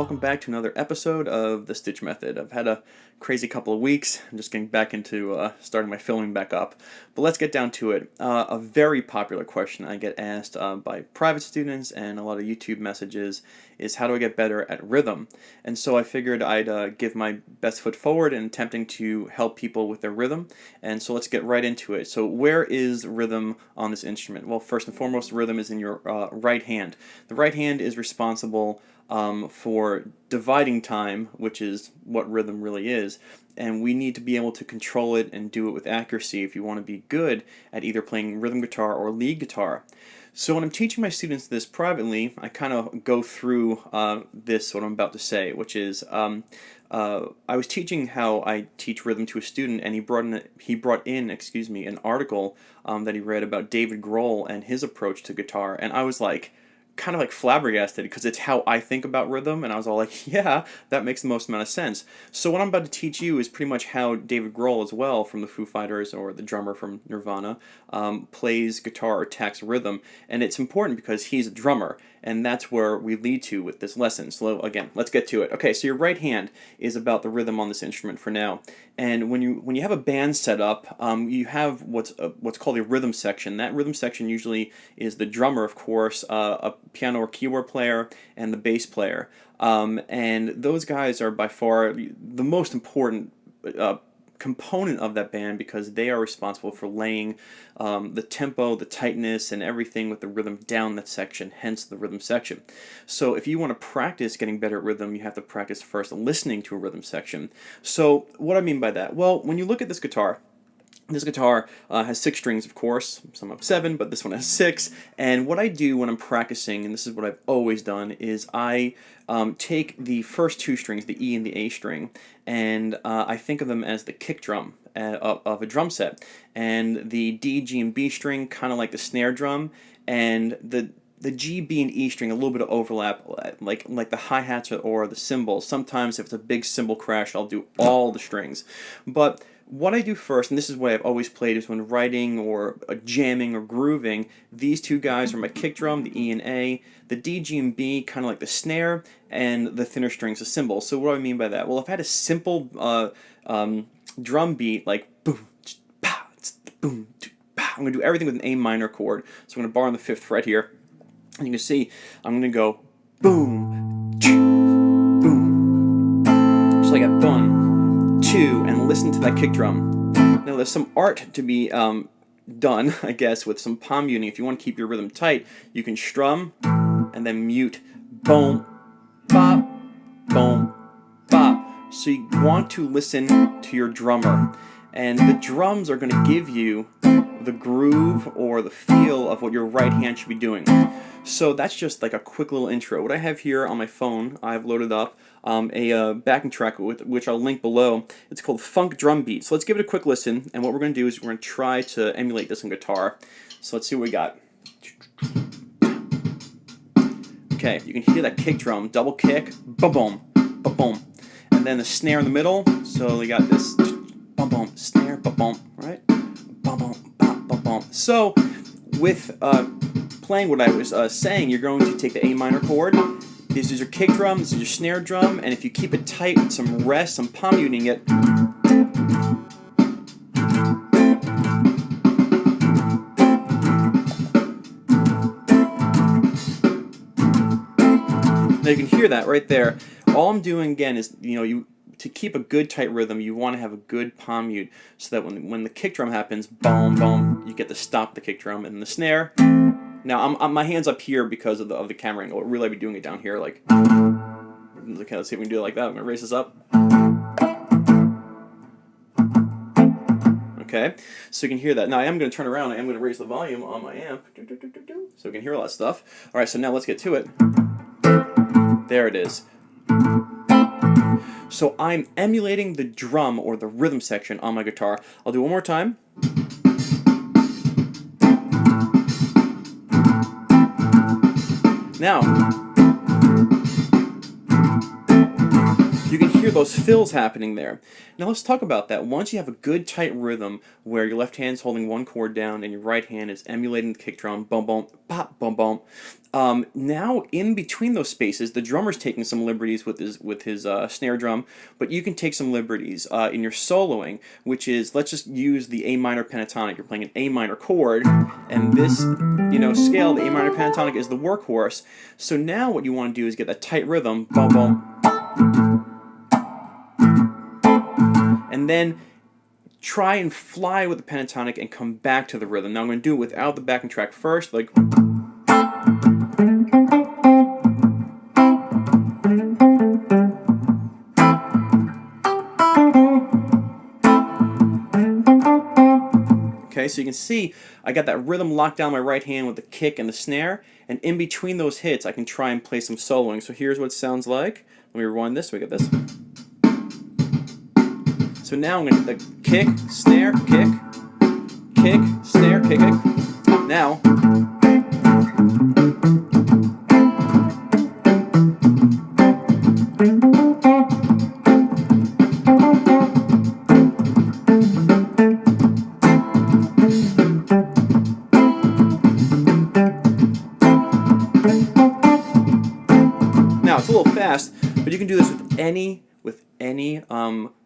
welcome back to another episode of The Stitch Method. I've had a crazy couple of weeks. I'm just getting back into starting my filming back up. But let's get down to it. A very popular question I get asked by private students and a lot of YouTube messages is how do I get better at rhythm? And so I figured I'd give my best foot forward in attempting to help people with their rhythm. And so let's get right into it. So where is rhythm on this instrument? Well, first and foremost, rhythm is in your right hand. The right hand is responsible for dividing time, which is what rhythm really is, and we need to be able to control it and do it with accuracy if you want to be good at either playing rhythm guitar or lead guitar. So when I'm teaching my students this privately, I kind of go through this, what I'm about to say, which is I was teaching how I teach rhythm to a student, and he brought in an article that he read about David Grohl and his approach to guitar, and I was like, kind of like flabbergasted because it's how I think about rhythm, and I was all like, yeah, that makes the most amount of sense. So what I'm about to teach you is pretty much how David Grohl as well, from the Foo Fighters or the drummer from Nirvana, plays guitar or attacks rhythm, and it's important because he's a drummer, and that's where we lead to with this lesson. So again, let's get to it. Okay, so your right hand is about the rhythm on this instrument for now, and when you have a band set up, you have what's called a rhythm section. That rhythm section usually is the drummer, of course, a piano or keyboard player, and the bass player. And those guys are by far the most important component of that band because they are responsible for laying the tempo, the tightness, and everything with the rhythm down that section, hence the rhythm section. So if you want to practice getting better at rhythm, you have to practice first listening to a rhythm section. So what I mean by that? Well, when you look at this guitar has 6 strings, of course. Some have 7, but this one has 6. And what I do when I'm practicing, and this is what I've always done, is I take the first 2 strings, the E and the A string, and I think of them as the kick drum of a drum set. And the D, G, and B string, kind of like the snare drum, and the G, B, and E string, a little bit of overlap, like the hi-hats or the cymbals. Sometimes if it's a big cymbal crash, I'll do all the strings. But what I do first, and this is what I've always played, is when writing or jamming or grooving, these 2 guys are my kick drum, the E and A, the D, G, and B, kind of like the snare, and the thinner strings, the cymbals. So what do I mean by that? Well, if I had a simple drum beat, like boom, pow, boom, pow, I'm going to do everything with an A minor chord. So I'm going to bar on the 5th fret here, and you can see I'm going to go boom, boom, just like a 1, 2, and listen to that kick drum. Now there's some art to be done, I guess, with some palm muting. If you want to keep your rhythm tight, you can strum and then mute. Boom, bop, boom, bop. So you want to listen to your drummer, and the drums are going to give you the groove or the feel of what your right hand should be doing. So that's just like a quick little intro. What I have here on my phone, I've loaded up a backing track which I'll link below. It's called Funk Drum Beat. So let's give it a quick listen, and what we're going to do is we're going to try to emulate this on guitar. So let's see what we got. Okay, you can hear that kick drum, double kick, ba-boom, ba-boom. And then the snare in the middle, so we got this ba-boom, snare, ba-boom, right? Ba-boom, ba-boom. So with playing what I was saying, you're going to take the A minor chord. This is your kick drum, this is your snare drum, and if you keep it tight with some rest, some palm muting it, now you can hear that right there. All I'm doing again is, to keep a good tight rhythm, you want to have a good palm mute so that when the kick drum happens, boom, boom, you get to stop the kick drum, and the snare. Now my hand's up here because of the camera angle. Really, I'd be doing it down here, like. Okay, let's see if we can do it like that. I'm gonna raise this up. Okay, so you can hear that. Now I am gonna turn around. I am gonna raise the volume on my amp, so we can hear all that stuff. All right, so now let's get to it. There it is. So I'm emulating the drum or the rhythm section on my guitar. I'll do it one more time. Now, you can hear those fills happening there. Now let's talk about that. Once you have a good tight rhythm where your left hand's holding one chord down and your right hand is emulating the kick drum, bum bum, pop, bum bum. Now in between those spaces, the drummer's taking some liberties with his snare drum, but you can take some liberties in your soloing, which is, let's just use the A minor pentatonic. You're playing an A minor chord, and this scale, the A minor pentatonic, is the workhorse. So now what you want to do is get that tight rhythm, bum bum, and then try and fly with the pentatonic and come back to the rhythm. Now I'm going to do it without the backing track first, like. Okay, so you can see I got that rhythm locked down my right hand with the kick and the snare, and in between those hits I can try and play some soloing. So here's what it sounds like. Let me rewind this so we get this. So now I'm going to hit the kick, snare, kick, kick, snare, kick, kick. Now, it's a little fast, but you can do this with any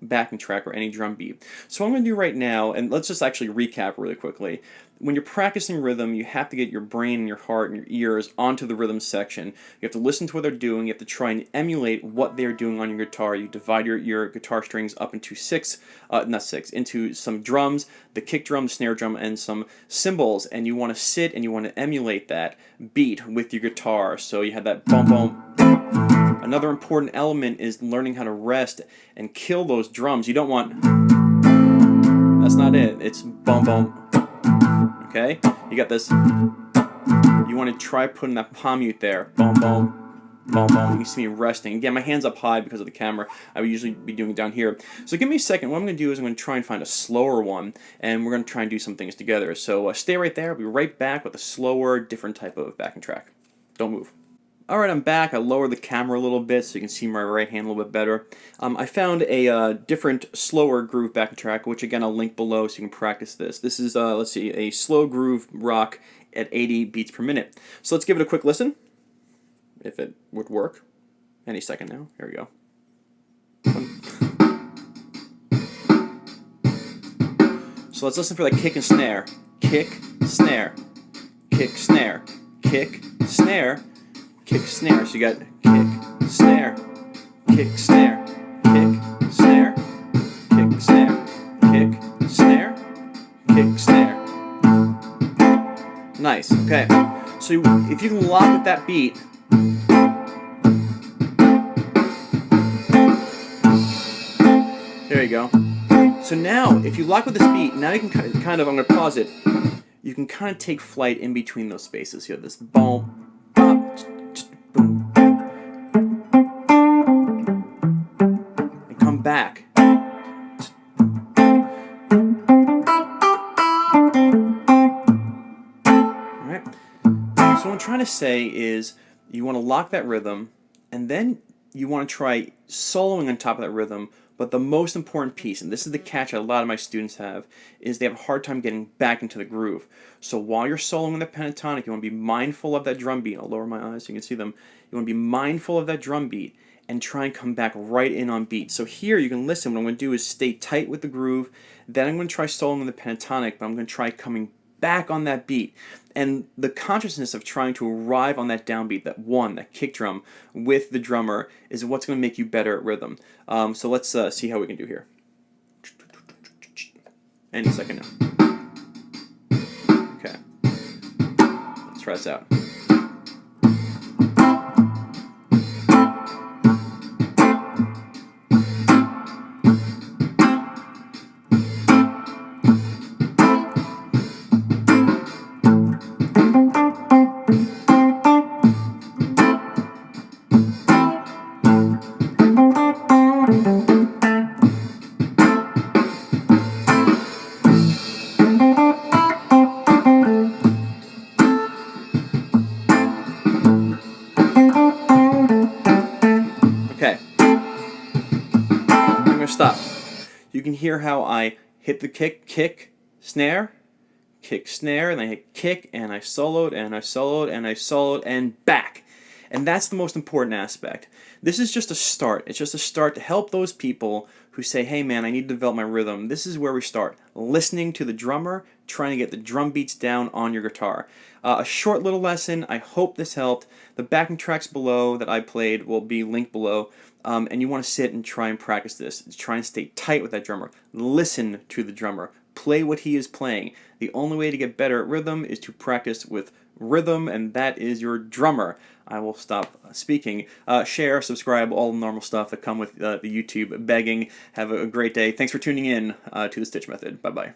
backing track or any drum beat. So what I'm going to do right now, and let's just actually recap really quickly. When you're practicing rhythm, you have to get your brain and your heart and your ears onto the rhythm section. You have to listen to what they're doing. You have to try and emulate what they're doing on your guitar. You divide your guitar strings up into into some drums, the kick drum, the snare drum, and some cymbals, and you want to sit and you want to emulate that beat with your guitar. So you have that bum bum. Another important element is learning how to rest and kill those drums. You don't want, that's not it, it's bum bum. Okay? You got this, you want to try putting that palm mute there. Bum bum, bum bum. You see me resting. Again, my hand's up high because of the camera. I would usually be doing it down here. So give me a second. What I'm going to do is I'm going to try and find a slower one, and we're going to try and do some things together. So stay right there. I'll be right back with a slower, different type of backing track. Don't move. Alright, I'm back. I lowered the camera a little bit so you can see my right hand a little bit better. I found a different, slower groove backing track, which again I'll link below so you can practice this. This is, let's see, a slow groove rock at 80 beats per minute. So let's give it a quick listen, if it would work. Any second now. Here we go. So let's listen for the kick and snare. Kick, snare, kick, snare, kick, snare, kick, snare. So you got kick, snare, kick, snare, kick, snare, kick, snare, kick, snare, kick, snare. Nice, okay. So if you can lock with that beat, there you go. So now, if you lock with this beat, now you can kind of, I'm going to pause it, you can kind of take flight in between those spaces. You have this boom, boom, and come back. Alright? So what I'm trying to say is you want to lock that rhythm, and then you want to try soloing on top of that rhythm. But the most important piece, and this is the catch a lot of my students have, is they have a hard time getting back into the groove. So while you're soloing the pentatonic, you want to be mindful of that drum beat. I'll lower my eyes so you can see them. You want to be mindful of that drum beat and try and come back right in on beat. So here you can listen. What I'm going to do is stay tight with the groove. Then I'm going to try soloing the pentatonic, but I'm going to try coming back on that beat. And the consciousness of trying to arrive on that downbeat, that kick drum with the drummer, is what's going to make you better at rhythm. So let's see how we can do here. Any second now. Okay. Let's try this out. can hear how I hit the kick, snare, and I hit kick, and I soloed, and I soloed, and I soloed, and back. And that's the most important aspect. This is just a start. It's just a start to help those people who say, hey man, I need to develop my rhythm. This is where we start. Listening to the drummer, trying to get the drum beats down on your guitar. A short little lesson. I hope this helped. The backing tracks below that I played will be linked below. And you want to sit and try and practice this. Try and stay tight with that drummer. Listen to the drummer. Play what he is playing. The only way to get better at rhythm is to practice with rhythm, and that is your drummer. I will stop speaking. Share, subscribe, all the normal stuff that come with the YouTube begging. Have a great day. Thanks for tuning in to the Stitch Method. Bye-bye.